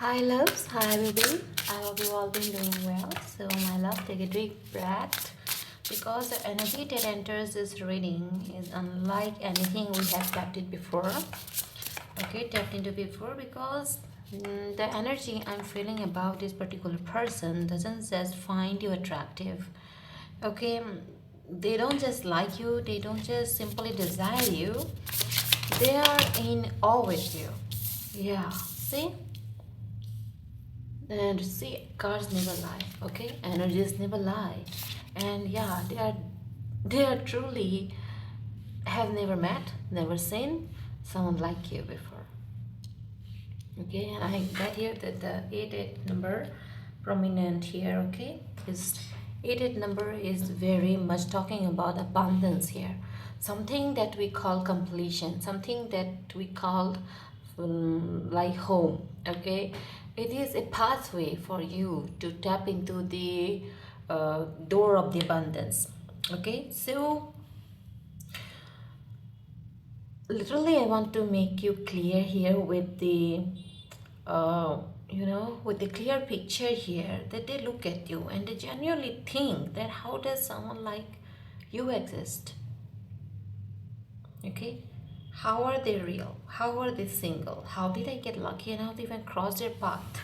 Hi loves, hi baby. I hope you all been doing well. So my love, take a deep breath because the energy that enters this reading is unlike anything we have tapped it before. Okay, tapped into before because the energy I'm feeling about this particular person doesn't just find you attractive. Okay, they don't just like you, they don't just simply desire you, they are in awe with you. Yeah, see? And see, cards never lie, okay? Energies never lie. And yeah, they are truly have never met, never seen someone like you before. Okay, and I got here that the 88 number prominent here, okay? Is 88 number is very much talking about abundance here. Something that we call completion, something that we call like home, okay? It is a pathway for you to tap into the door of the abundance, okay? So literally I want to make you clear here with the uh, with the clear picture here, that they look at you and they genuinely think that how does someone like you exist, okay? How are they real? How are they single? How did I get lucky enough to even cross their path?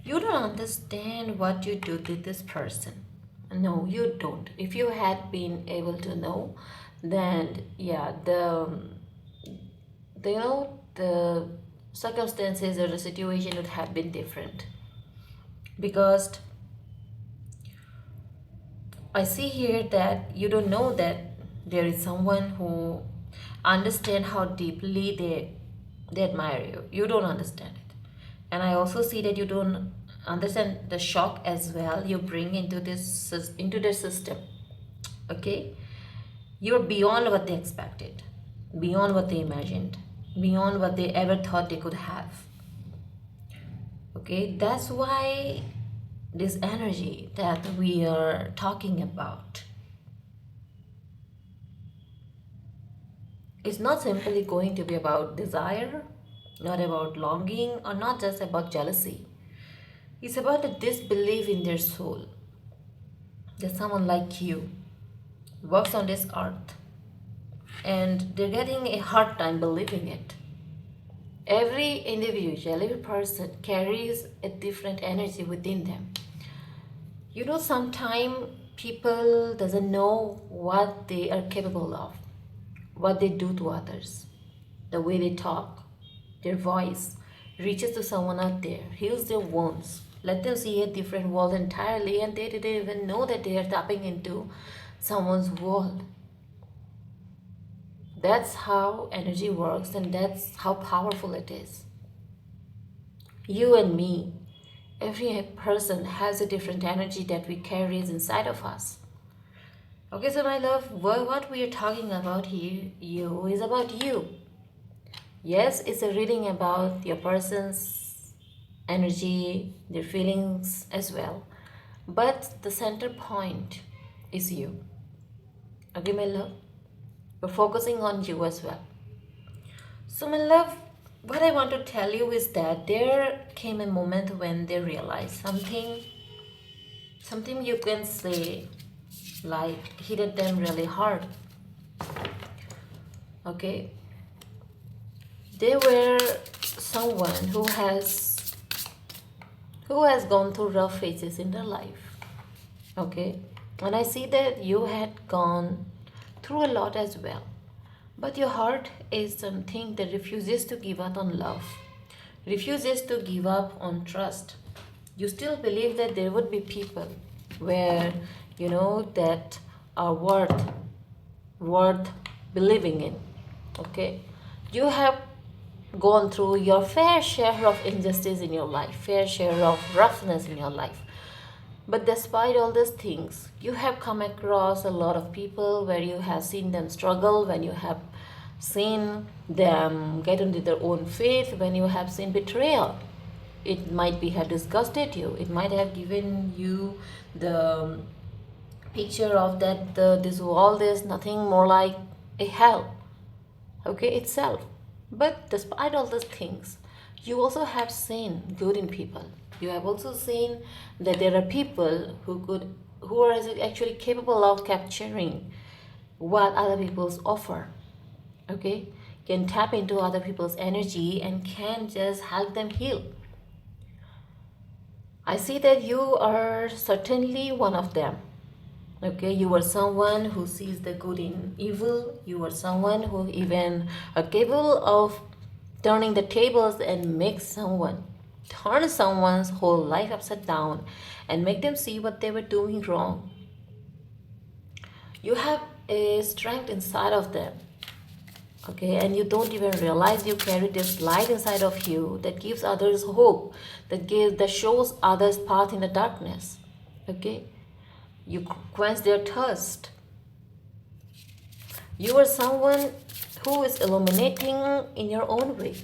You don't understand what you do to this person. No, you don't. If you had been able to know, then yeah, the circumstances or the situation would have been different. Because I see here that you don't know that there is someone who understand how deeply they admire you. You don't understand it. And I also see that you don't understand the shock as well you bring into their system. Okay? You're beyond what they expected, beyond what they imagined, beyond what they ever thought they could have. Okay? That's why this energy that we are talking about is not simply going to be about desire, not about longing, or not just about jealousy. It's about a disbelief in their soul that someone like you works on this earth and they're getting a hard time believing it. Every individual, every person carries a different energy within them. Sometimes people doesn't know what they are capable of, what they do to others, the way they talk, their voice reaches to someone out there, heals their wounds, let them see a different world entirely, and they didn't even know that they are tapping into someone's world. That's how energy works, and that's how powerful it is. You and me, every person has a different energy that we carry inside of us. Okay, so my love, what we are talking about here, you, is about you. Yes, it's a reading about your person's energy, their feelings as well. But the center point is you. Okay, my love? We're focusing on you as well. So, my love, what I want to tell you is that there came a moment when they realized something you can say like hit them really hard. Okay, they were someone who has gone through rough phases in their life. Okay, and I see that you had gone through a lot as well, but your heart is something that refuses to give up on love, refuses to give up on trust. You still believe that there would be people where that are worth believing in. Okay, you have gone through your fair share of injustice in your life, fair share of roughness in your life. But despite all these things, you have come across a lot of people where you have seen them struggle, when you have seen them get into their own faith, when you have seen betrayal. It might be have disgusted you. It might have given you the picture of that this world is nothing more like a hell, okay, itself. But despite all these things, You also have seen good in people. You have also seen that there are people who are actually capable of capturing what other people's offer. Okay, can tap into other people's energy and can just help them heal. I see that you are certainly one of them. Okay, you are someone who sees the good in evil. You are someone who even are capable of turning the tables and make someone turn someone's whole life upside down and make them see what they were doing wrong. You have a strength inside of them. Okay, and you don't even realize you carry this light inside of you that gives others hope, that shows others path in the darkness. Okay, you quench their thirst. You are someone who is illuminating in your own way.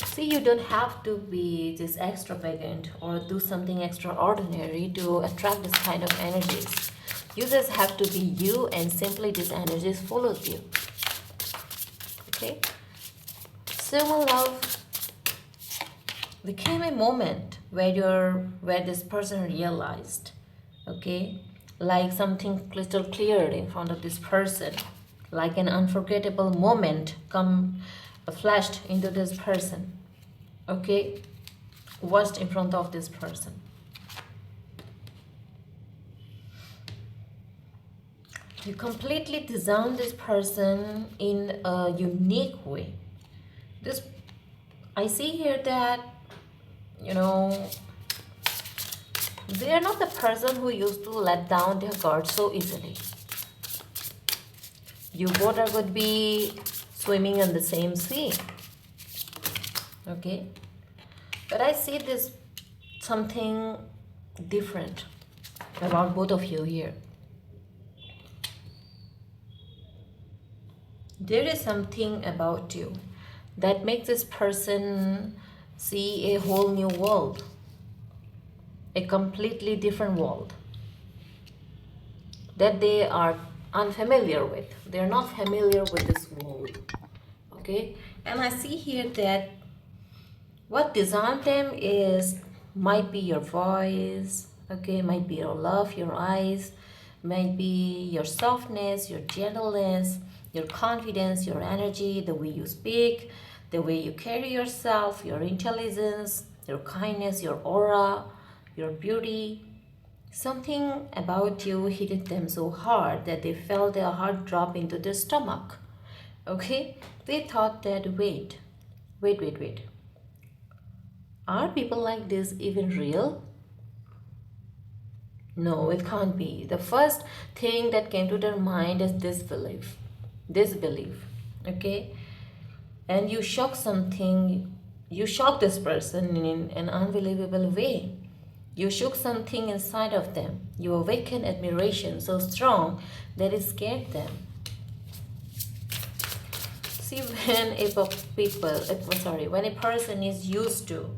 See, you don't have to be this extravagant or do something extraordinary to attract this kind of energies. You just have to be you, and simply these energies follows you. Okay? So, my love, there came a moment where this person realized, okay, like something crystal clear in front of this person, like an unforgettable moment come flashed into this person. Okay, watched in front of this person. You completely discern this person in a unique way. This, I see here that, you know, they are not the person who used to let down their guard so easily. You both are going to be swimming in the same sea. Okay, but I see this something different about both of you here. There is something about you that makes this person see a whole new world, a completely different world that they are unfamiliar with. They are not familiar with this world. Okay, and I see here that what disarms them is might be your voice, okay, might be your love, your eyes, might be your softness, your gentleness, your confidence, your energy, the way you speak, the way you carry yourself, your intelligence, your kindness, your aura, your beauty. Something about you hit them so hard that they felt their heart drop into their stomach. Okay? They thought that wait. Are people like this even real? No, it can't be. The first thing that came to their mind is this belief. This belief. Okay? And you shock this person in an unbelievable way. You shook something inside of them. You awakened admiration so strong that it scared them. See, when a person is used to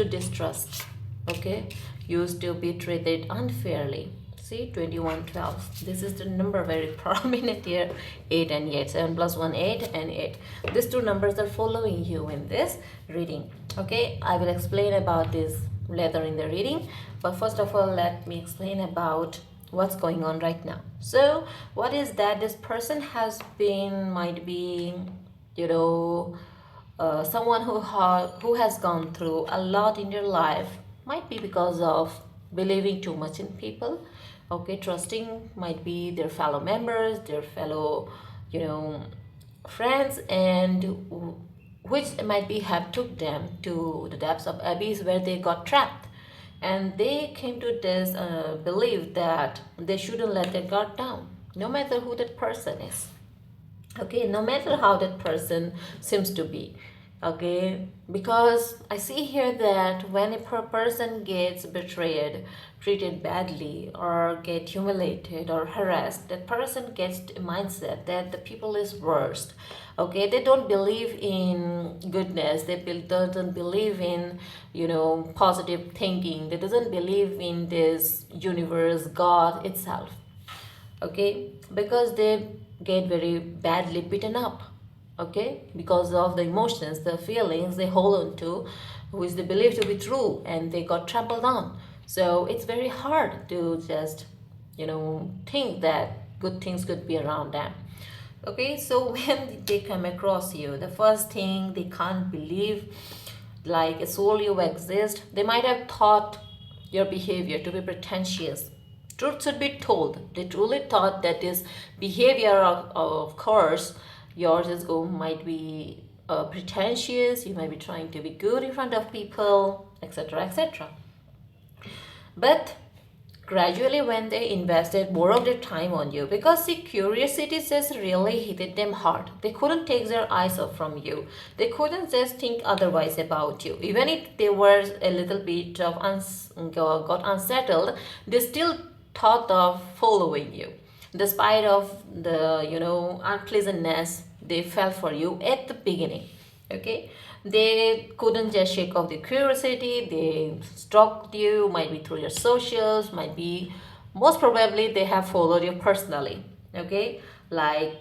distrust, okay, used to be treated unfairly. See, 2112. This is the number very prominent here. 8 and 8. 7 plus 1, 8 and 8. These two numbers are following you in this reading. Okay, I will explain about this later in the reading. But first of all, let me explain about what's going on right now. So, what is that? This person might be, someone who has gone through a lot in their life. Might be because of believing too much in people. Okay, trusting might be their fellow members, their fellow, friends, and which might be have took them to the depths of abyss where they got trapped, and they came to this belief that they shouldn't let their guard down, no matter who that person is. Okay, no matter how that person seems to be. Okay, because I see here that when a person gets betrayed, treated badly, or get humiliated or harassed, that person gets a mindset that the people is worst. Okay, they don't believe in goodness, doesn't believe in positive thinking, they doesn't believe in this universe, God itself. Okay, because they get very badly beaten up. okay, because of the emotions, the feelings they hold on to, which they believe to be true, and they got trampled on. So it's very hard to just, think that good things could be around them. Okay, so when they come across you, the first thing they can't believe, like a soul you exist. They might have thought your behavior to be pretentious. Truth should be told. They truly thought that this behavior, of course, yours is might be pretentious. You might be trying to be good in front of people, etc., etc. But gradually, when they invested more of their time on you, because the curiosity just really hit them hard. They couldn't take their eyes off from you. They couldn't just think otherwise about you. Even if they were a little bit of got unsettled, they still thought of following you, despite of the unpleasantness they felt for you at the beginning. Okay, they couldn't just shake off the curiosity. They stalked you, might be through your socials, might be, most probably they have followed you personally. Okay, like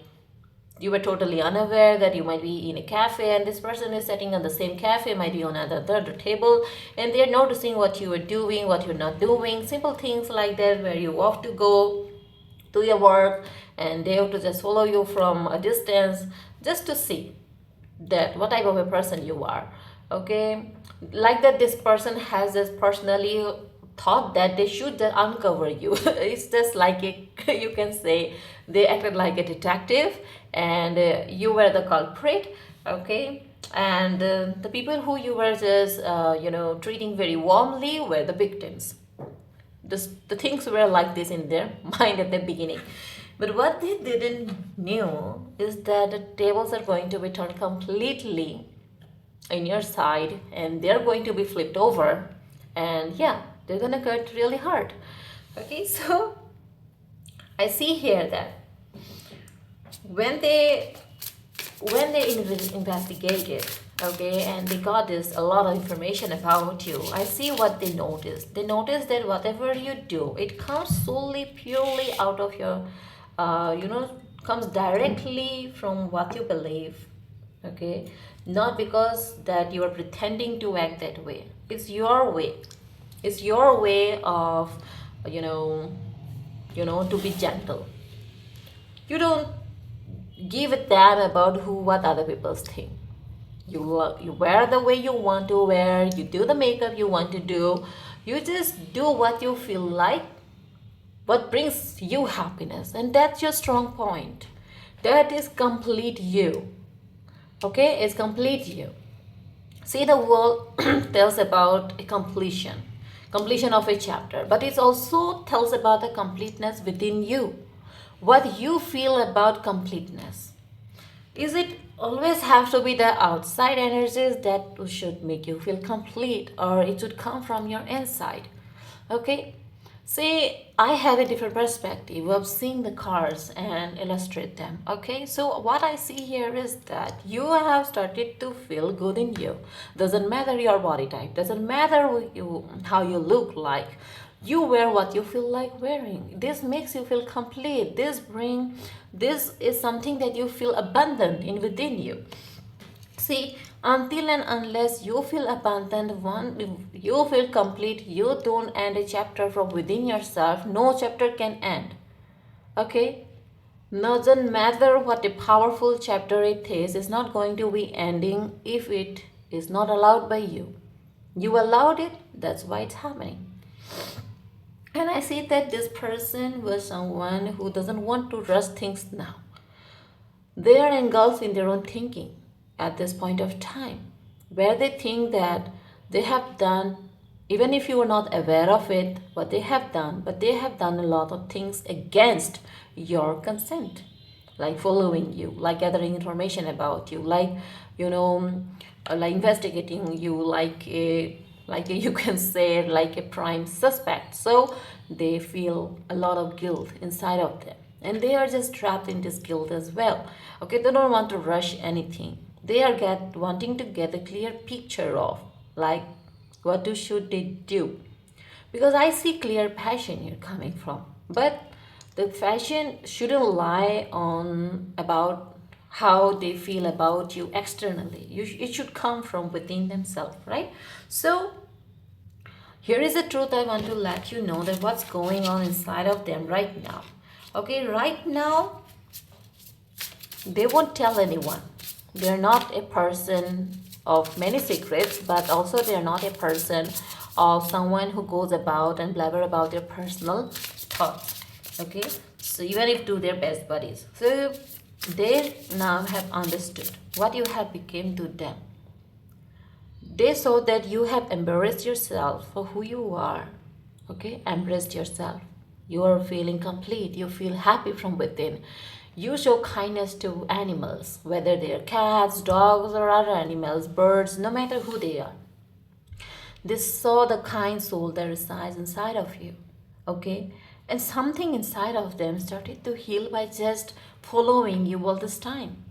you were totally unaware that you might be in a cafe and this person is sitting on the same cafe, might be on another table, and they're noticing what you are doing, what you're not doing, simple things like that, where you have to go to your work and they have to just follow you from a distance just to see that what type of a person you are. Okay, like that this person has just personally thought that they should just uncover you. It's just like you can say they acted like a detective, and you were the culprit. Okay, and the people who you were just treating very warmly were the victims. The things were like this in their mind at the beginning. But what they didn't knew is that the tables are going to be turned completely in your side, and they're going to be flipped over, and yeah, they're gonna get really hard. Okay, so I see here that when they investigated, okay, and they got this a lot of information about you, I see what they noticed. They noticed that whatever you do, it comes solely purely out of your comes directly from what you believe. Okay, not because that you are pretending to act that way. It's your way. It's your way of you know to be gentle. You don't give a damn about what other people think. You wear the way you want to wear. You do the makeup you want to do. You just do what you feel like, what brings you happiness, and that's your strong point. That is complete you. Okay, it's complete you. See, the world tells about a completion of a chapter, but it also tells about the completeness within you. What you feel about completeness. Is it always have to be the outside energies that should make you feel complete, or it should come from your inside? Okay, see, I have a different perspective of seeing the cards and illustrate them. Okay, so what I see here is that you have started to feel good in you. Doesn't matter your body type, doesn't matter how you look like. You wear what you feel like wearing. This makes you feel complete. This is something that you feel abundant in within you. See, until and unless you feel abundant, you feel complete, you don't end a chapter from within yourself, no chapter can end. Okay? Doesn't matter what a powerful chapter it is, it's not going to be ending if it is not allowed by you. You allowed it, that's why it's happening. And I see that this person was someone who doesn't want to rush things now. They are engulfed in their own thinking at this point of time, where they think that they have done, even if you are not aware of it, what they have done, but they have done a lot of things against your consent, like following you, like gathering information about you, like, like investigating you, you can say, like a prime suspect. So they feel a lot of guilt inside of them, and they are just trapped in this guilt as well. Okay, they don't want to rush anything. They are wanting to get a clear picture of, like, should they do, because I see clear passion here coming from. But the passion shouldn't lie on about how they feel about you externally. It should come from within themselves, right? So here is the truth I want to let you know, that what's going on inside of them right now. Okay, right now, they won't tell anyone. They're not a person of many secrets, but also they're not a person of someone who goes about and blabber about their personal thoughts. Okay, so even if two their best buddies, so they now have understood what you have become to them. They saw that you have embraced yourself for who you are. Okay, embraced yourself. You are feeling complete. You feel happy from within. You show kindness to animals, whether they are cats, dogs, or other animals, birds, no matter who they are. They saw the kind soul that resides inside of you. Okay, and something inside of them started to heal by just following you all this time.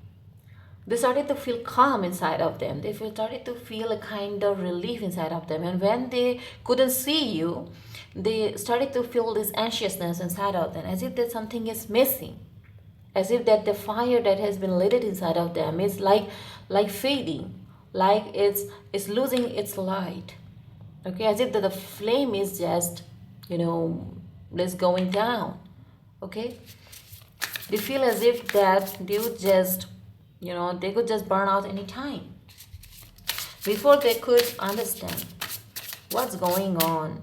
They started to feel calm inside of them. They started to feel a kind of relief inside of them. And when they couldn't see you, they started to feel this anxiousness inside of them, as if that something is missing, as if that the fire that has been lit inside of them is like fading, like it's losing its light. Okay, as if the flame is just, just going down. Okay, they feel as if that they would just, they could just burn out any time. Before they could understand what's going on,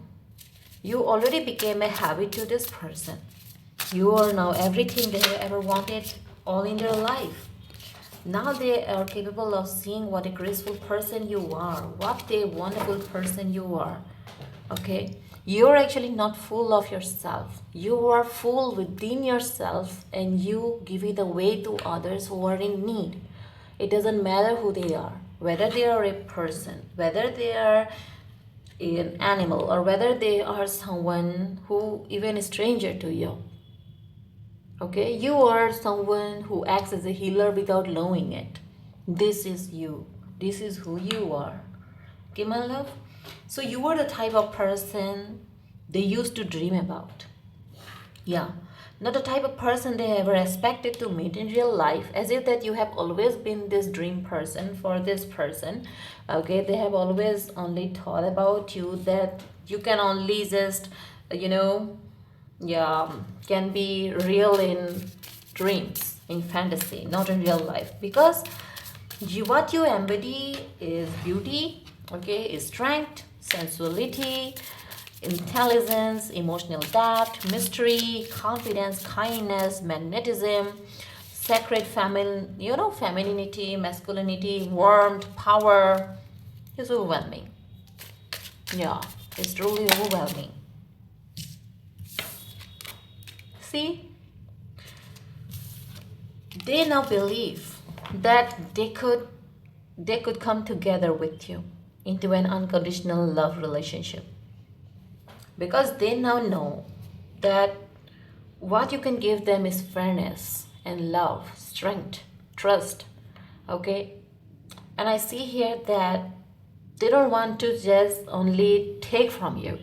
you already became a habit to this person. You are now everything they have ever wanted, all in their life. Now they are capable of seeing what a graceful person you are, what a wonderful person you are. Okay? You're actually not full of yourself. You are full within yourself, and you give it away to others who are in need. It doesn't matter who they are, whether they are a person, whether they are an animal, or whether they are someone who even a stranger to you. Okay, you are someone who acts as a healer without knowing it. This is you. This is who you are. Okay, my love? So you are the type of person they used to dream about. Yeah, not the type of person they ever expected to meet in real life, as if that you have always been this dream person for this person. Okay, they have always only thought about you, that you can only just, yeah, can be real in dreams, in fantasy, not in real life, because what you embody is beauty, okay, is strength, sensuality, intelligence, emotional depth, mystery, confidence, kindness, magnetism, sacred femininity, masculinity, warmth, power. It's overwhelming. Yeah, it's truly overwhelming. See, they now believe that they could come together with you into an unconditional love relationship, because they now know that what you can give them is fairness and love, strength, trust. Okay, and I see here that they don't want to just only take from you,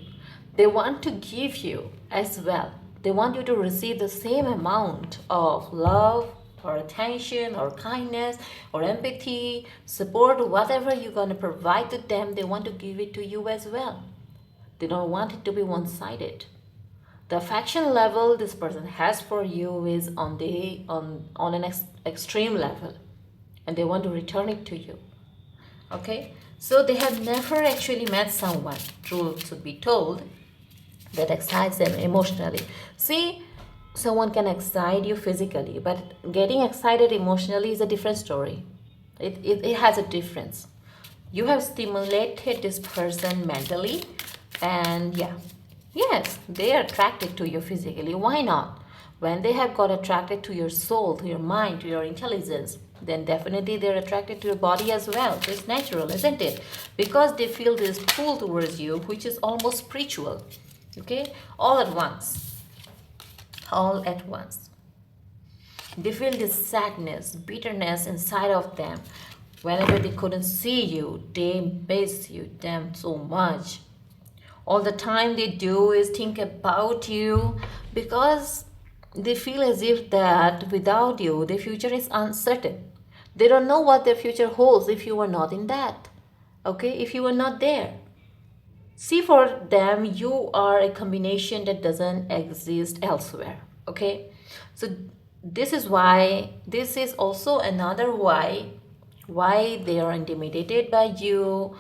they want to give you as well. They want you to receive the same amount of love or attention or kindness or empathy, support, whatever you're going to provide to them. They want to give it to you as well. They don't want it to be one-sided. The affection level this person has for you is on an extreme level, and they want to return it to you. Okay, so they have never actually met someone, truth should be told, that excites them emotionally. See, someone can excite you physically, but getting excited emotionally is a different story. It has a difference. You have stimulated this person mentally, and yeah, yes, they are attracted to you physically. Why not? When they have got attracted to your soul, to your mind, to your intelligence, then definitely they're attracted to your body as well. It's natural, isn't it? Because they feel this pull towards you, which is almost spiritual. Okay, all at once. All at once. They feel this sadness, bitterness inside of them. Whenever they couldn't see you, they miss you them so much. All the time they do is think about you, because they feel as if that without you their future is uncertain. They don't know what their future holds if you are not in that. Okay, if you are not there. See, for them, you are a combination that doesn't exist elsewhere. Okay, so this is also another why they are intimidated by you,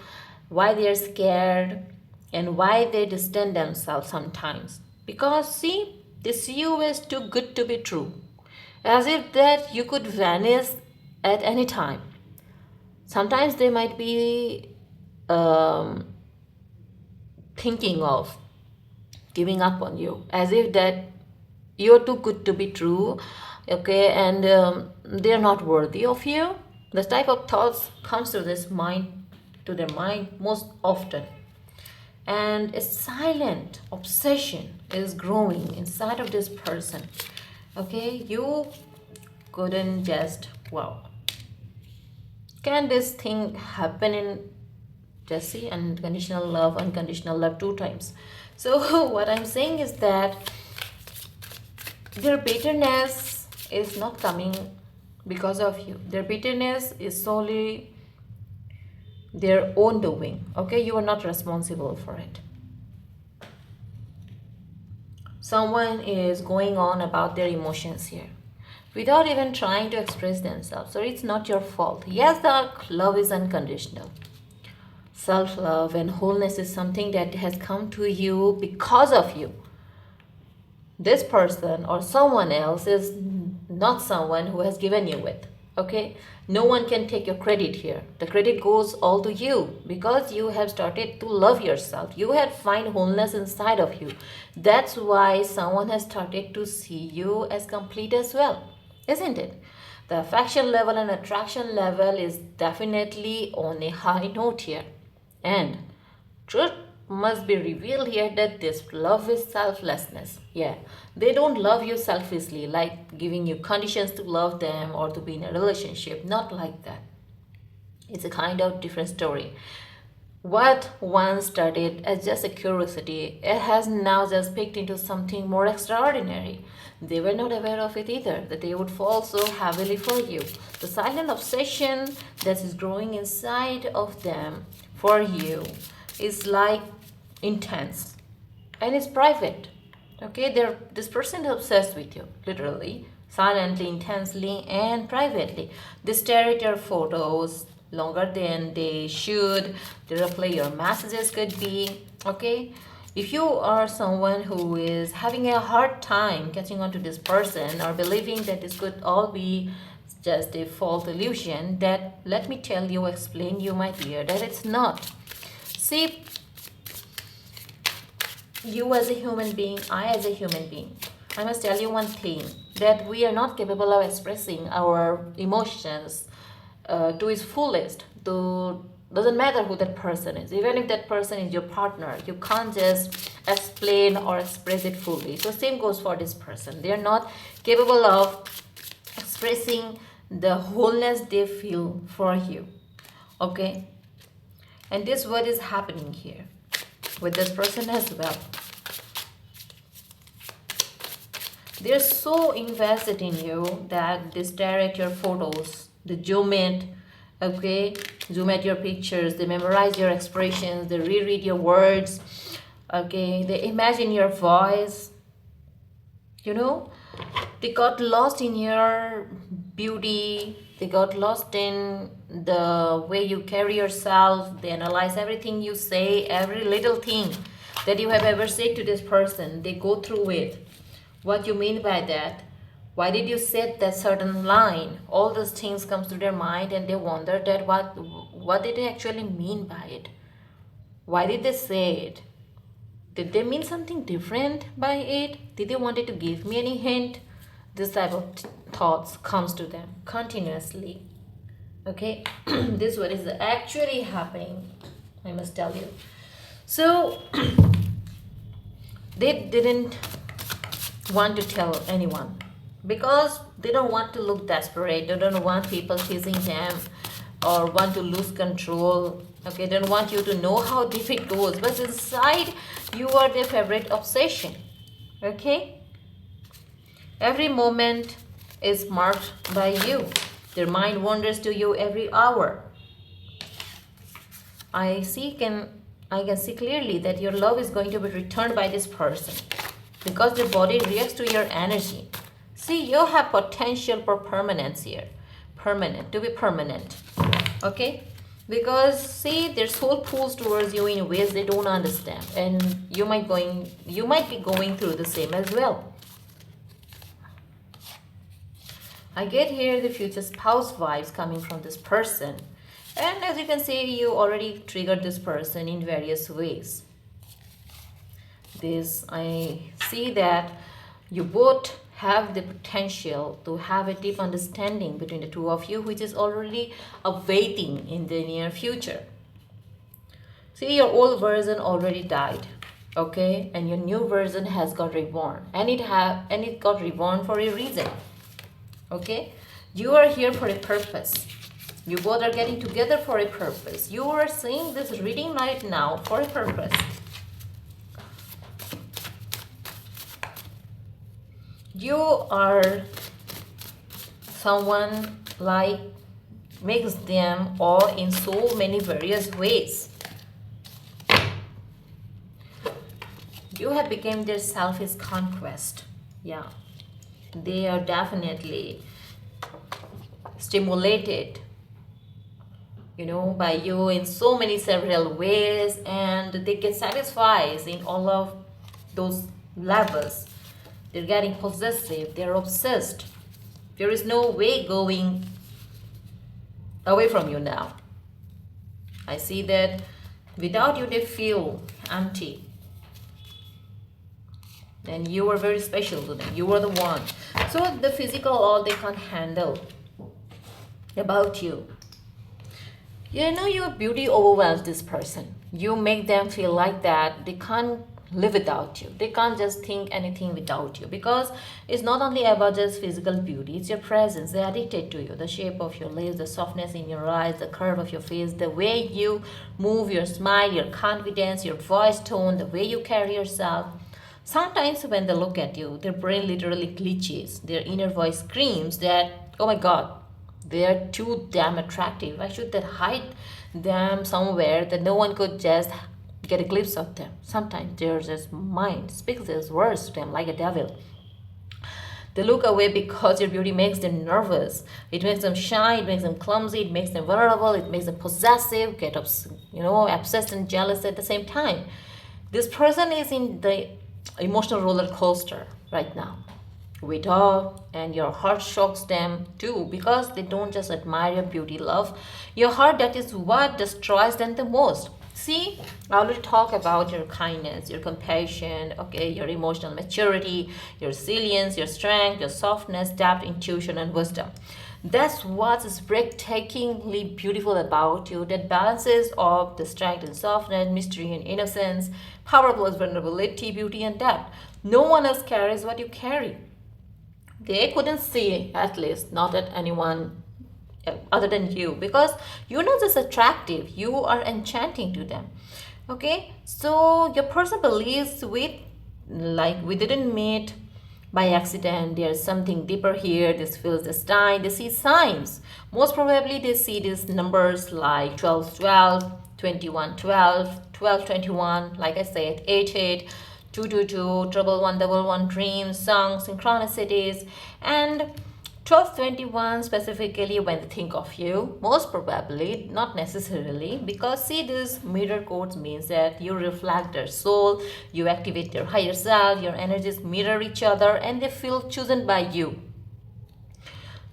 why they are scared, and why they distance themselves sometimes. Because see, they see you as too good to be true, as if that you could vanish at any time. Sometimes they might be um, thinking of giving up on you, as if that you're too good to be true, okay, and they're not worthy of you. This type of thoughts comes to their mind most often, and a silent obsession is growing inside of this person. Okay, you couldn't just, wow, can this thing happen in Jesse? Unconditional love two times. So what I'm saying is that their bitterness is not coming because of you. Their bitterness is solely their own doing. Okay, you are not responsible for it. Someone is going on about their emotions here without even trying to express themselves. So it's not your fault. Yes, the love is unconditional. Self love and wholeness is something that has come to you because of you. This person or someone else is not someone who has given you it. Okay, no one can take your credit here. The credit goes all to you because you have started to love yourself. You have find wholeness inside of you. That's why someone has started to see you as complete as well, isn't it? The affection level and attraction level is definitely on a high note here. And truth must be revealed here that this love is selflessness. Yeah, they don't love you selfishly, like giving you conditions to love them or to be in a relationship. Not like that. It's a kind of different story. What once started as just a curiosity, it has now just picked into something more extraordinary. They were not aware of it either, that they would fall so heavily for you. The silent obsession that is growing inside of them for you is like intense and it's private. Okay, this person is obsessed with you, literally, silently, intensely, and privately. They stare at your photos longer than they should. They replay your messages, could be. Okay, if you are someone who is having a hard time catching on to this person or believing that this could all be just a false illusion, that let me tell you, explain you, my dear, that it's not. See, you as a human being, I as a human being, I must tell you one thing, that we are not capable of expressing our emotions to its fullest. To doesn't matter who that person is, even if that person is your partner, you can't just explain or express it fully. So same goes for this person. They are not capable of expressing the wholeness they feel for you. Okay, and this what is happening here with this person as well. They're so invested in you that they stare at your photos, they zoom in, okay, zoom at your pictures, they memorize your expressions, they reread your words, okay, they imagine your voice, you know, they got lost in your beauty, they got lost in the way you carry yourself, they analyze everything you say, every little thing that you have ever said to this person, they go through it. What you mean by that? Why did you say that certain line? All those things comes to their mind and they wonder that what did they actually mean by it? Why did they say it? Did they mean something different by it? Did they wanted to give me any hint? This type of thoughts comes to them continuously. Okay, this is what is actually happening, I must tell you. So they didn't want to tell anyone because they don't want to look desperate. They don't want people teasing them or want to lose control. Okay, they don't want you to know how deep it goes, but inside you are their favorite obsession. Okay, Every moment is marked by you. Their mind wanders to you every hour. I can see clearly that your love is going to be returned by this person because their body reacts to your energy. See, you have potential for permanence here. Permanent, to be permanent. Okay? Because see, their soul pulls towards you in ways they don't understand. And you might be going through the same as well. I get here the future spouse vibes coming from this person. And as you can see, you already triggered this person in various ways. I see that you both have the potential to have a deep understanding between the two of you, which is already awaiting in the near future. See, your old version already died, okay, and your new version has got reborn, and it got reborn for a reason, okay. You are here for a purpose. You both are getting together for a purpose. You are seeing this reading right now for a purpose. You are someone like makes them all in so many various ways. You have become their selfish conquest. Yeah. They are definitely stimulated, by you in so many several ways, and they get satisfied in all of those levels. They're getting possessive, they're obsessed. There is no way going away from you now. I see that without you they feel empty. And you are very special to them. You are the one. So the physical all they can't handle about you. Your beauty overwhelms this person. You make them feel like that they can't live without you. They can't just think anything without you, because it's not only about just physical beauty, it's your presence. They're addicted to you. The shape of your lips, the softness in your eyes, the curve of your face, the way you move, your smile, your confidence, your voice tone, the way you carry yourself. Sometimes when they look at you, their brain literally glitches. Their inner voice screams that, oh my god, they're too damn attractive. I should hide them somewhere that no one could just get a glimpse of them. Sometimes their just mind speaks these words to them like a devil. They look away because your beauty makes them nervous. It makes them shy, it makes them clumsy, it makes them vulnerable, it makes them possessive, obsessed and jealous at the same time. This person is in the emotional roller coaster right now with awe, and your heart shocks them too, because they don't just admire your beauty, love your heart. That is what destroys them the most. See, I already talk about your kindness, your compassion, okay, your emotional maturity, your resilience, your strength, your softness, depth, intuition, and wisdom. That's what is breathtakingly beautiful about you, that balances of the strength and softness, mystery and innocence, power plus vulnerability, beauty and depth. No one else carries what you carry. They couldn't see, at least not at anyone other than you, because you're not just attractive, you are enchanting to them. Okay, so your person believes we didn't meet by accident. There's something deeper here. This feels destined. They see signs. Most probably they see these numbers like 12 12, 21 12, 12 21, like I said, 8 8, 222, trouble 111, dreams, songs, synchronicities, and 1221 specifically when they think of you. Most probably, not necessarily, because see, this mirror codes means that you reflect their soul, you activate their higher self, your energies mirror each other, and they feel chosen by you.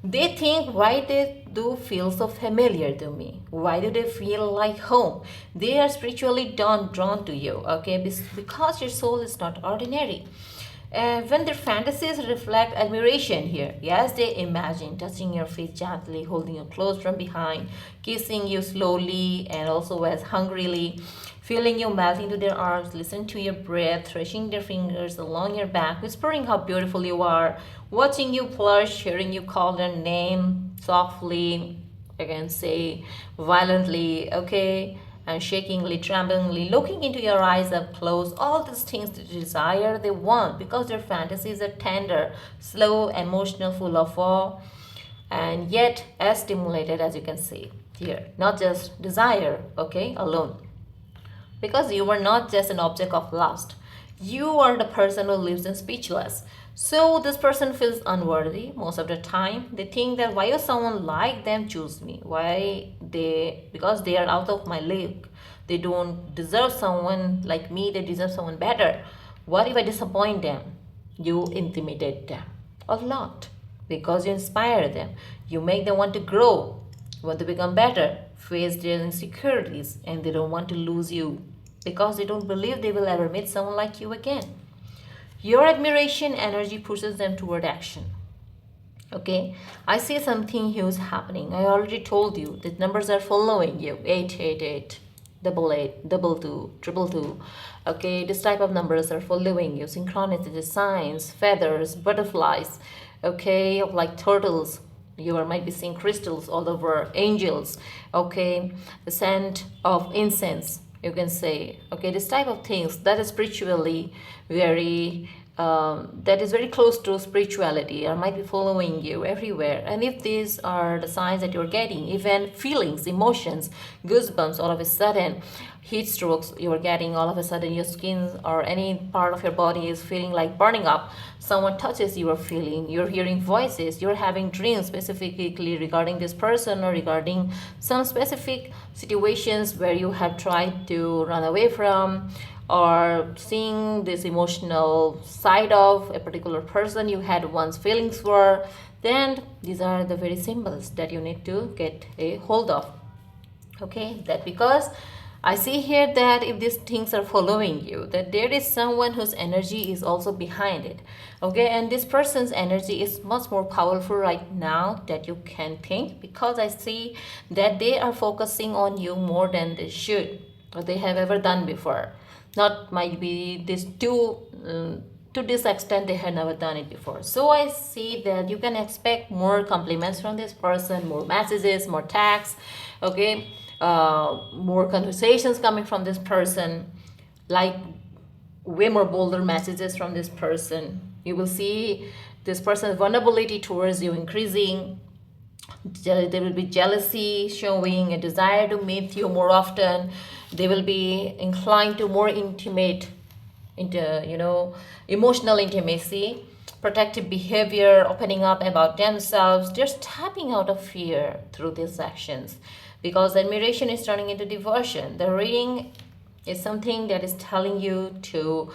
They think, why they do feel so familiar to me? Why do they feel like home? They are spiritually drawn to you, okay? Because your soul is not ordinary. When their fantasies reflect admiration here, yes, they imagine touching your face gently, holding you close from behind, kissing you slowly and also as hungrily, feeling you melt into their arms, listen to your breath, thrashing their fingers along your back, whispering how beautiful you are, watching you blush, hearing you call their name softly, I can say violently, okay? and shakingly, tremblingly, looking into your eyes up close. All these things they desire, they want, because their fantasies are tender, slow, emotional, full of awe, and yet as stimulated as you can see here. Not just desire, okay, alone. Because you are not just an object of lust. You are the person who lives in speechless. So this person feels unworthy most of the time. They think that why would someone like them choose me? Why they, because they are out of my league. They don't deserve someone like me, they deserve someone better. What if I disappoint them? You intimidate them a lot because you inspire them. You make them want to grow, want to become better, face their insecurities, and they don't want to lose you because they don't believe they will ever meet someone like you again. Your admiration energy pushes them toward action. Okay, I see something huge happening. I already told you that numbers are following you. 888, 88, 22, 222. Okay, this type of numbers are following you. Synchronicity, signs, feathers, butterflies. Okay, like turtles. You might be seeing crystals all over, angels. Okay, the scent of incense, you can say. Okay, this type of things that is spiritually very that is very close to spirituality or might be following you everywhere. And if these are the signs that you're getting, even feelings, emotions, goosebumps all of a sudden, heat strokes you're getting all of a sudden, your skin or any part of your body is feeling like burning up, someone touches you are feeling, you're hearing voices, you're having dreams specifically regarding this person or regarding some specific situations where you have tried to run away from, or seeing this emotional side of a particular person you had once feelings for, then these are the very symbols that you need to get a hold of. Okay, that because I see here that if these things are following you, that there is someone whose energy is also behind it. Okay, and this person's energy is much more powerful right now that you can think, because I see that they are focusing on you more than they should or they have ever done before. Not might be this to this extent they had never done it before. So I see that you can expect more compliments from this person, more messages, more texts, okay, more conversations coming from this person, like way more bolder messages from this person. You will see this person's vulnerability towards you increasing. There will be jealousy showing, a desire to meet you more often. They will be inclined to more intimate, into emotional intimacy, protective behavior, opening up about themselves. They're stepping out of fear through these actions, because admiration is turning into devotion. The reading is something that is telling you to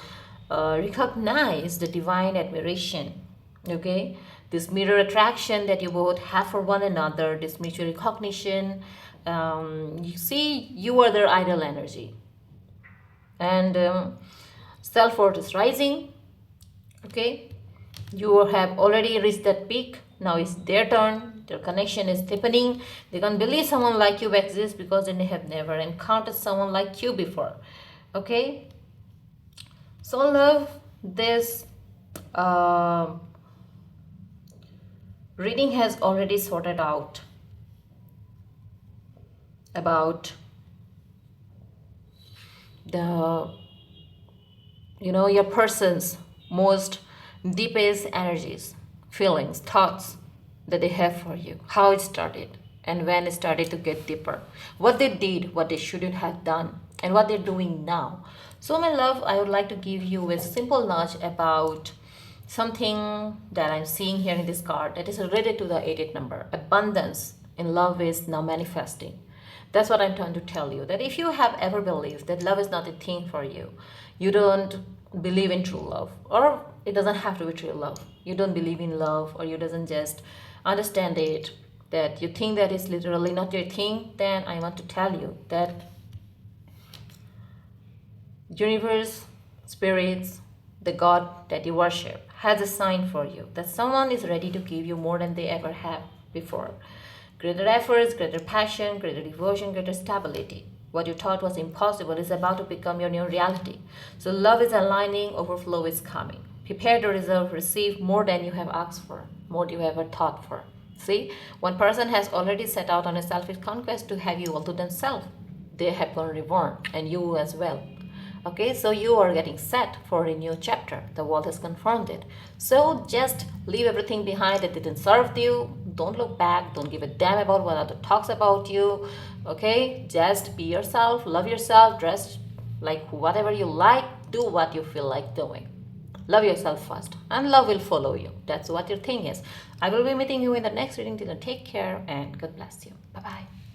recognize the divine admiration. Okay, this mirror attraction that you both have for one another, this mutual recognition. You see, you are their ideal energy, and self-worth is rising. Okay, you have already reached that peak. Now it's their turn. Their connection is deepening. They can't believe someone like you exists because they have never encountered someone like you before. Okay, so love, this reading has already sorted out about the your person's most deepest energies, feelings, thoughts that they have for you, how it started and when it started to get deeper, what they did, what they shouldn't have done, and what they're doing now. So my love, I would like to give you a simple nudge about something that I'm seeing here in this card that is related to the 88 number. Abundance in love is now manifesting. That's what I'm trying to tell you, that if you have ever believed that love is not a thing for you, you don't believe in true love, or it doesn't have to be true love, you don't believe in love, or you doesn't just understand it, that you think that is literally not your thing, then I want to tell you that universe, spirits, the God that you worship has a sign for you, that someone is ready to give you more than they ever have before. Greater efforts, greater passion, greater devotion, greater stability. What you thought was impossible is about to become your new reality. So love is aligning, overflow is coming. Prepare to receive more than you have asked for, more than you ever thought for. See, one person has already set out on a selfish conquest to have you all to themselves. they have gone reborn, and you as well. Okay, so you are getting set for a new chapter. The world has confirmed it. So just leave everything behind that didn't serve you. Don't look back. Don't give a damn about what other talks about you. Okay, just be yourself, love yourself, dress like whatever you like, do what you feel like doing. Love yourself first, and love will follow you. That's what your thing is. I will be meeting you in the next reading. Till then, take care and God bless you. Bye bye.